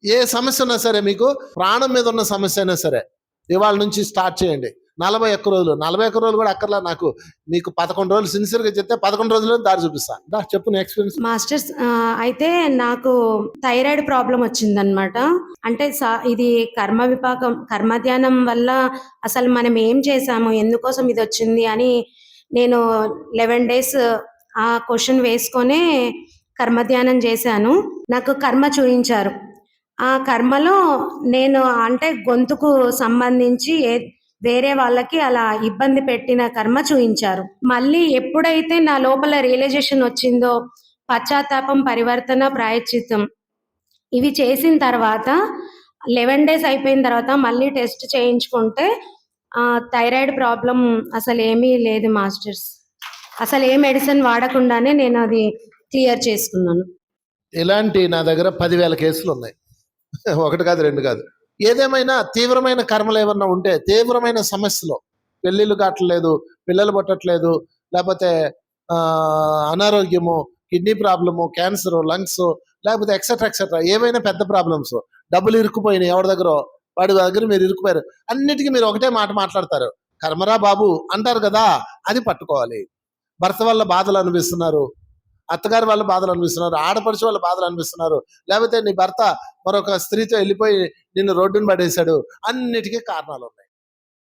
ఏ సమస్య ఉన్నా సరే, మీకు ప్రాణం మీద ఉన్న సమస్య అయినా సరే, ఇవాళ నుంచి స్టార్ట్ చేయండి. 41 రోజులు, 41 రోజులు కూడా అక్కర్లా నాకు. మీకు 11 రోజులు సిన్సియర్గా చెప్తే 11 రోజుల్లో దారి చూపిస్తా. చెప్పు నీ ఎక్స్పీరియన్స్. మాస్టర్స్ అయితే నాకు థైరాయిడ్ ప్రాబ్లం వచ్చిందనమాట. అంటే ఇది కర్మధ్యానం వల్ల అసలు మనం ఏం చేసాము, ఎందుకోసం ఇది వచ్చింది అని నేను 11 days ఆ క్వశ్చన్ వేసుకొనే కర్మధ్యానం చేశాను. నాకు కర్మ చూయించారు. ఆ కర్మలో నేను అంటే గొంతుకు సంబంధించి వేరే వాళ్ళకి అలా ఇబ్బంది పెట్టిన కర్మ చూయించారు. మళ్ళీ ఎప్పుడైతే నా లోపల రియలైజేషన్ వచ్చిందో, పశ్చాత్తాపం, పరివర్తన, ప్రాయశ్చిత్తం ఇవి చేసిన తర్వాత 11 days అయిపోయిన తర్వాత మళ్ళీ టెస్ట్ చేయించుకుంటే థైరాయిడ్ ప్రాబ్లం అసలు ఏమీ లేదు మాస్టర్స్. అసలు ఏ మెడిసిన్ వాడకుండానే నేను అది క్లియర్ చేసుకున్నాను. ఇలాంటి నా దగ్గర 10,000 కేసులు ఉన్నాయి. ఒకటి కాదు, రెండు కాదు. ఏదేమైనా తీవ్రమైన కర్మలు ఏమన్నా ఉంటే, తీవ్రమైన సమస్యలు, పెళ్ళిళ్ళు కావట్లేదు, పిల్లలు పుట్టట్లేదు, లేకపోతే అనారోగ్యము, కిడ్నీ ప్రాబ్లము, క్యాన్సరు, లంగ్స్, లేకపోతే ఎక్సెట్రా ఎక్సెట్రా, ఏమైనా పెద్ద ప్రాబ్లమ్స్, డబ్బులు ఇరుక్కుపోయినాయి ఎవరి దగ్గర, వాడి దగ్గర మీరు ఇరుక్కుపోయారు, అన్నిటికీ మీరు ఒకటే మాట మాట్లాడతారు, కర్మరా బాబు అంటారు కదా, అది పట్టుకోవాలి. భర్త వల్ల బాధలు అనిపిస్తున్నారు, అత్తగారి వాళ్ళ బాధలు అనిపిస్తున్నారు, ఆడపడుచు వాళ్ళ బాధలు అనిపిస్తున్నారు, లేకపోతే నీ భర్త మరొక స్త్రీతో వెళ్ళిపోయి నిన్ను రోడ్డును పడేశాడు, అన్నిటికీ కారణాలు ఉన్నాయి.